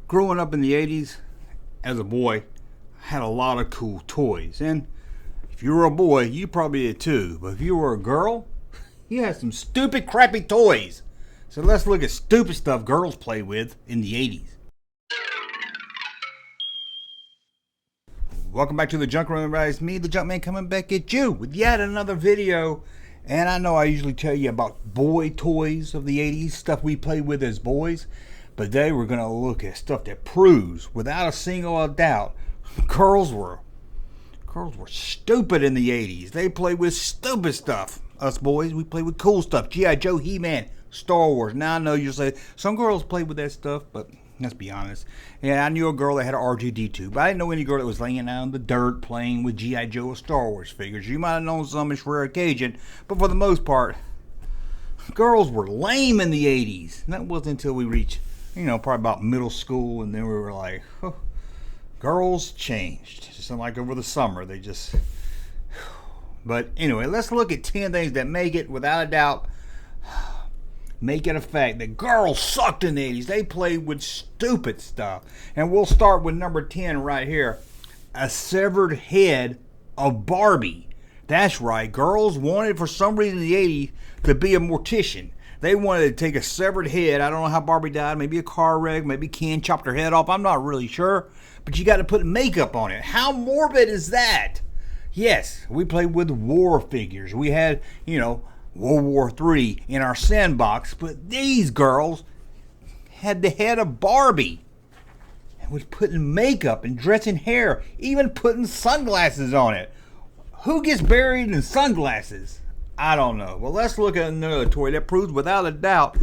Growing up in the 80s, as a boy, I had a lot of cool toys. And if you were a boy, you probably did too. But if you were a girl, you had some stupid, crappy toys. So let's look at stupid stuff girls played with in the 80s. Welcome back to the Junk Room, guys. Me, the Junkman, coming back at you with yet another video. And I know I usually tell you about boy toys of the 80s, stuff we played with as boys. But today we're going to look at stuff that proves, without a single doubt, girls were stupid in the 80s. They played with stupid stuff. Us boys, we played with cool stuff. G.I. Joe, He-Man, Star Wars. Now I know you'll say, some girls played with that stuff, but let's be honest. Yeah, I knew a girl that had an R2-D2, but I didn't know any girl that was laying out in the dirt playing with G.I. Joe or Star Wars figures. You might have known some in rare occasion, but for the most part, girls were lame in the 80s. And that wasn't until we reached, probably about middle school, and then we were like, oh, girls changed. Just like over the summer, they just... But anyway, let's look at 10 things that make it, without a doubt, make it a fact that girls sucked in the 80s. They played with stupid stuff. And we'll start with number 10 right here. A severed head of Barbie. That's right. Girls wanted, for some reason in the 80s, to be a mortician. They wanted to take a severed head. I don't know how Barbie died. Maybe a car wreck. Maybe Ken chopped her head off. I'm not really sure. But you got to put makeup on it. How morbid is that? Yes, we played with war figures. We had, World War III in our sandbox. But these girls had the head of Barbie. And was putting makeup and dressing hair. Even putting sunglasses on it. Who gets buried in sunglasses? I don't know. Well, let's look at another toy that proves without a doubt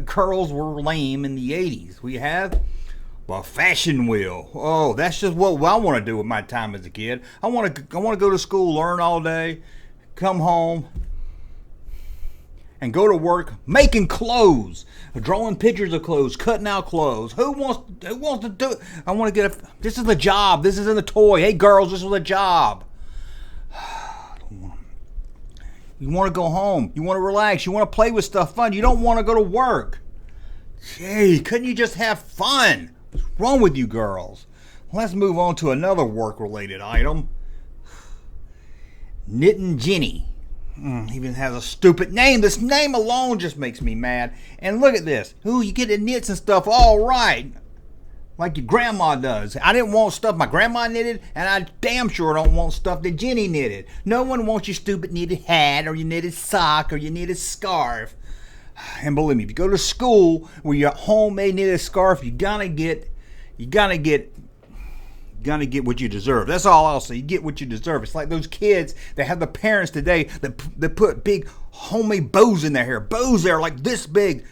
girls were lame in the 80s. We have a fashion wheel. Oh, that's just what I want to do with my time as a kid. I want to go to school, learn all day, come home, and go to work making clothes, drawing pictures of clothes, cutting out clothes. Who wants to do it? I want to get this is a job. This isn't a toy. Hey, girls, this is a job. You want to go home. You want to relax. You want to play with stuff fun. You don't want to go to work. Gee, couldn't you just have fun? What's wrong with you girls? Let's move on to another work-related item. Knitting Jenny. Even has a stupid name. This name alone just makes me mad. And look at this. Ooh, you get the knits and stuff all right. Like your grandma does. I didn't want stuff my grandma knitted, and I damn sure don't want stuff that Jenny knitted. No one wants your stupid knitted hat, or your knitted sock, or your knitted scarf. And believe me, if you go to school where your homemade knitted scarf, you gotta get what you deserve. That's all I'll say. You get what you deserve. It's like those kids that have the parents today that put big homemade bows in their hair. Bows that are like this big.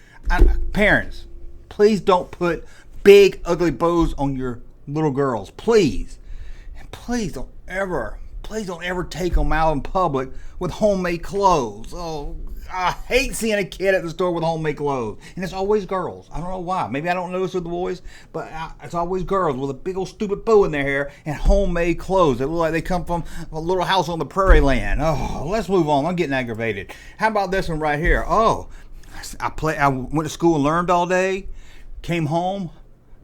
Parents, please don't put big ugly bows on your little girls, please. And please don't ever take them out in public with homemade clothes. Oh, I hate seeing a kid at the store with homemade clothes. And it's always girls. I don't know why. Maybe I don't notice with the boys, but it's always girls with a big old stupid bow in their hair and homemade clothes that look like they come from a little house on the prairie land. Oh, let's move on. I'm getting aggravated. How about this one right here? Oh, I went to school and learned all day, came home,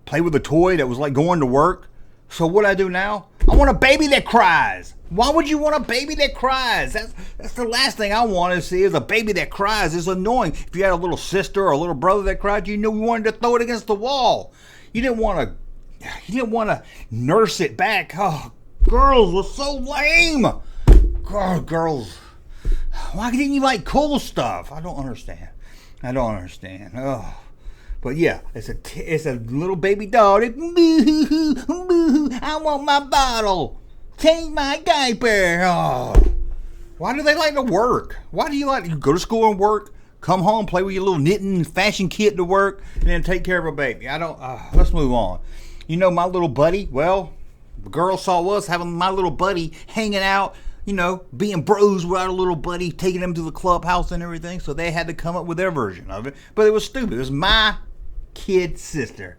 play with a toy that was like going to work. So what I do now? I want a baby that cries. Why would you want a baby that cries? That's the last thing I want to see is a baby that cries. It's annoying. If you had a little sister or a little brother that cried, you wanted to throw it against the wall. You didn't want to nurse it back. Oh, girls were so lame. Girls. Why didn't you like cool stuff? I don't understand. Oh. But yeah, it's a little baby dog. I want my bottle. Change my diaper. Oh. Why do they like to work? Why do you like to go to school and work, come home, play with your little knitting fashion kit to work, and then take care of a baby? Let's move on. My little buddy, well, the girl saw us having my little buddy hanging out, being bros with our little buddy, taking him to the clubhouse and everything. So they had to come up with their version of it. But it was stupid. It was my kid sister.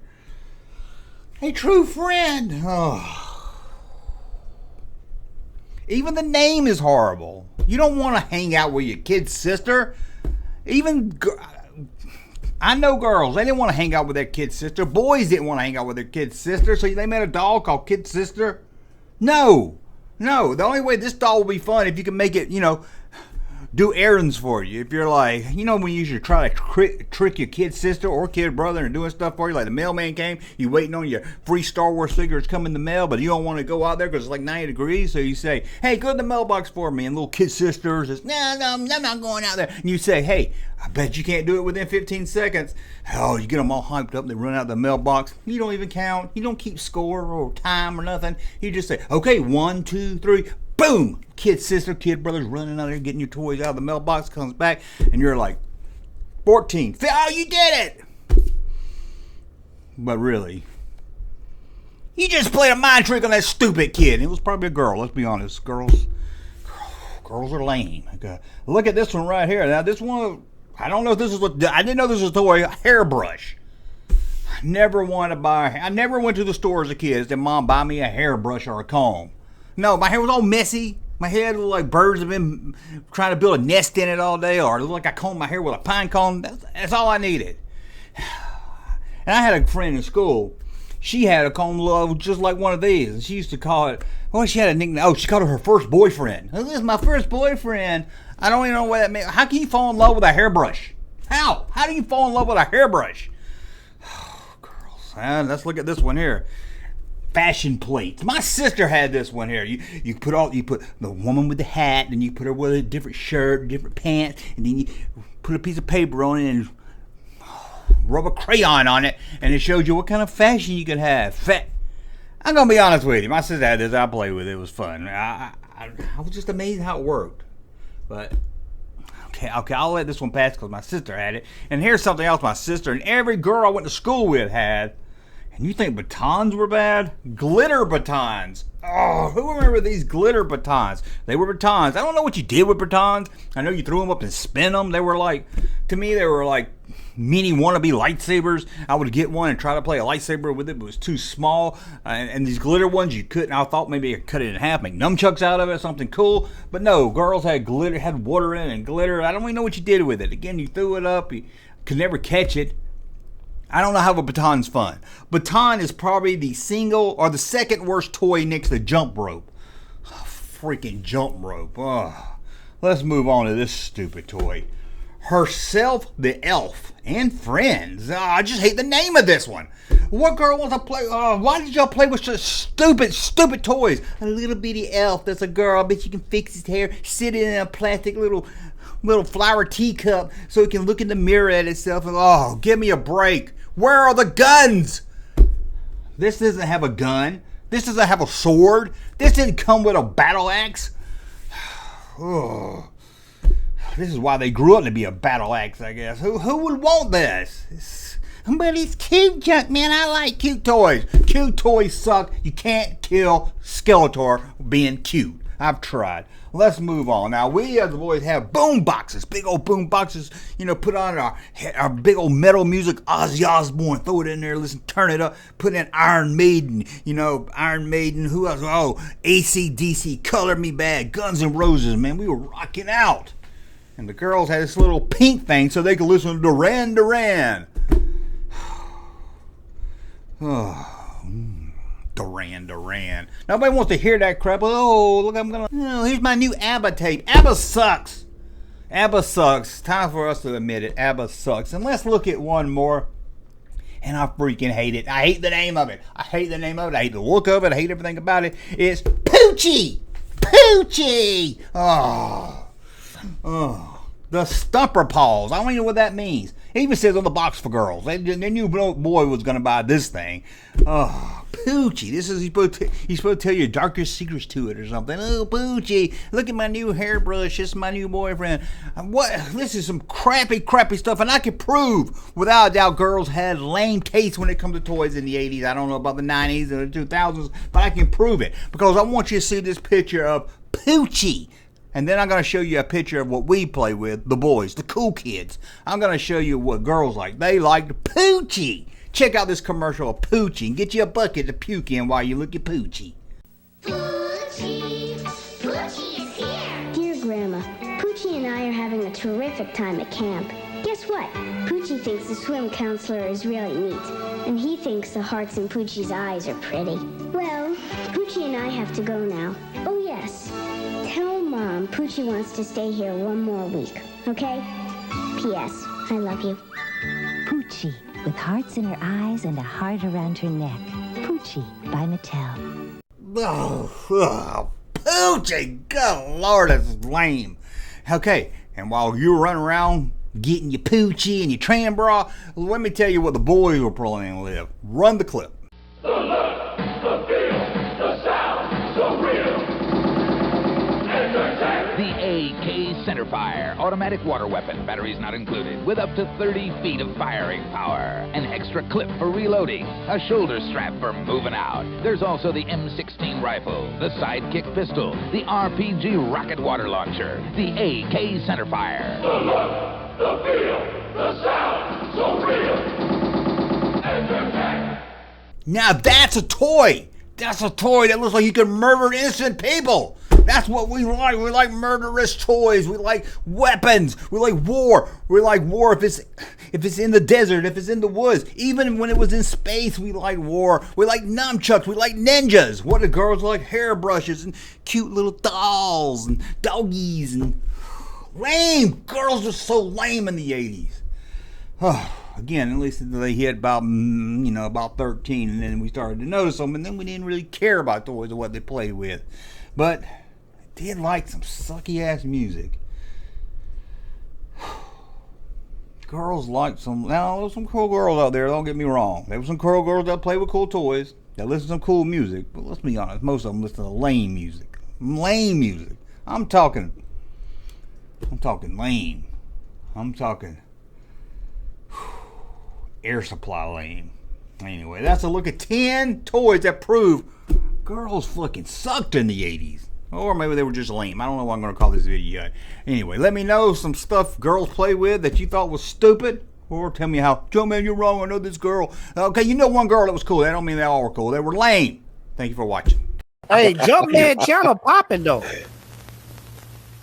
A true friend. Oh. Even the name is horrible. You don't want to hang out with your kid sister. Even I know girls, they didn't want to hang out with their kid sister. Boys didn't want to hang out with their kid sister, so they made a doll called Kid Sister. No. The only way this doll will be fun if you can make it, do errands for you. If you're like, when you should try to trick your kid sister or kid brother and doing stuff for you, like the mailman came, you waiting on your free Star Wars figures come in the mail, but you don't want to go out there because it's like 90 degrees, so you say, hey, go to the mailbox for me, and little kid sister says, no, I'm not going out there, and you say, hey, I bet you can't do it within 15 seconds. Oh, you get them all hyped up, they run out the mailbox, you don't even count, you don't keep score or time or nothing, you just say, okay, 1, 2, 3, boom! Kid sister, kid brother's running out there getting your toys out of the mailbox, comes back, and you're like, 14. Oh, you did it! But really, you just played a mind trick on that stupid kid. It was probably a girl, let's be honest. Girls are lame. Okay. Look at this one right here. Now, this one, I don't know if this is I didn't know this was a toy, a hairbrush. I never went to the store as a kid. Said, Mom, buy me a hairbrush or a comb. No, my hair was all messy. My head looked like birds have been trying to build a nest in it all day, or it looked like I combed my hair with a pine cone. That's all I needed. And I had a friend in school. She had a comb just like one of these, and she used to call it, she had a nickname. Oh, she called it her first boyfriend. This is my first boyfriend. I don't even know what that means. How can you fall in love with a hairbrush? How? How do you fall in love with a hairbrush? Oh, girls. Let's look at this one here. Fashion plates. My sister had this one here. You put the woman with the hat, and you put her with a different shirt, different pants, and then you put a piece of paper on it and rub a crayon on it, and it showed you what kind of fashion you could have. I'm gonna be honest with you. My sister had this. I played with it. It was fun. I was just amazed how it worked. But okay, I'll let this one pass because my sister had it. And here's something else my sister and every girl I went to school with had. And you think batons were bad? Glitter batons. Oh, who remember these glitter batons? They were batons. I don't know what you did with batons. I know you threw them up and spin them. To me, they were like mini wannabe lightsabers. I would get one and try to play a lightsaber with it, but it was too small. And these glitter ones, you couldn't. I thought maybe I could cut it in half, make nunchucks out of it, something cool. But no, girls had glitter, had water in it and glitter. I don't even know what you did with it. Again, you threw it up. You could never catch it. I don't know how a baton's fun. Baton is probably the single or the second worst toy next to jump rope. Oh, freaking jump rope. Oh. Let's move on to this stupid toy. Herself the Elf and Friends. Oh, I just hate the name of this one. What girl wants to play? Why did y'all play with such stupid toys? A little bitty elf that's a girl. I bet you can fix his hair, sit in a plastic little flower teacup so it can look in the mirror at itself and give me a break. Where are the guns? This doesn't have a gun. This doesn't have a sword. This didn't come with a battle axe. Oh. This is why they grew up to be a battle axe, I guess. Who would want this? But it's cute, Junkman. I like cute toys. Cute toys suck. You can't kill Skeletor being cute. I've tried. Let's move on. Now, we as the boys have boom boxes, big old boom boxes, put on our big old metal music, Ozzy Osbourne, throw it in there, listen, turn it up, put in Iron Maiden, Iron Maiden, who else? Oh, AC/DC, Color Me Bad, Guns N' Roses, man, we were rocking out. And the girls had this little pink thing so they could listen to Duran Duran. Oh, Duran. Nobody wants to hear that crap. Oh, look, here's my new ABBA tape. ABBA sucks. ABBA sucks. Time for us to admit it. ABBA sucks. And let's look at one more. And I freaking hate it. I hate the name of it. I hate the look of it. I hate everything about it. It's Poochie. Poochie. The stumper paws. I don't even know what that means. It even says on the box for girls. They knew boy was going to buy this thing. Oh, Poochie. This is he's supposed to tell you darker secrets to it or something. Oh, Poochie. Look at my new hairbrush. This is my new boyfriend. This is some crappy stuff. And I can prove, without a doubt, girls had lame taste when it comes to toys in the 80s. I don't know about the 90s or the 2000s, but I can prove it. Because I want you to see this picture of Poochie. And then I'm going to show you a picture of what we play with, the boys, the cool kids. I'm going to show you what girls like. They liked Poochie. Check out this commercial of Poochie and get you a bucket to puke in while you look at Poochie. Poochie! Poochie is here! Dear Grandma, Poochie and I are having a terrific time at camp. Guess what? Poochie thinks the swim counselor is really neat, and he thinks the hearts in Poochie's eyes are pretty. Well, Poochie and I have to go now. Oh yes, tell Mom Poochie wants to stay here one more week, okay? P.S. I love you. Poochie, with hearts in her eyes and a heart around her neck. Poochie by Mattel. Oh, Poochie, good Lord, that's lame. Okay, and while you're running around getting your Poochie and your tram bra, let me tell you what the boys were planning to live. Run the clip. The look, the feel, the sound, so real. Entertainment. The AK Centerfire, automatic water weapon, batteries not included, with up to 30 feet of firing power. An extra clip for reloading, a shoulder strap for moving out. There's also the M16 rifle, the sidekick pistol, the RPG rocket water launcher, the AK Centerfire. The look, the feel, the sound, so real. Entertainment. Now that's a toy. That's a toy that looks like you can murder innocent people. That's what we like. We like murderous toys. We like weapons. We like war. We like war if it's in the desert, if it's in the woods. Even when it was in space, we like war. We like nunchucks. We like ninjas. What do girls like? Hairbrushes and cute little dolls and doggies and lame. Girls are so lame in the 80s. Again, at least they hit about, about 13, and then we started to notice them, and then we didn't really care about toys or what they played with. But I did like some sucky-ass music. Girls like some... Now, there were some cool girls out there, don't get me wrong. There were some cool girls that play with cool toys, that listen to some cool music, but let's be honest, most of them listen to lame music. Lame music. I'm talking lame. I'm talking... Air Supply lame. Anyway, that's a look at 10 toys that prove girls fucking sucked in the 80s. Or maybe they were just lame. I don't know what I'm going to call this video yet. Anyway, let me know some stuff girls play with that you thought was stupid. Or tell me how, Junkman, you're wrong. I know this girl. Okay, you know one girl that was cool. That don't mean they all were cool. They were lame. Thank you for watching. Hey, Junkman channel popping though.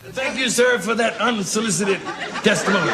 Thank you, sir, for that unsolicited testimony.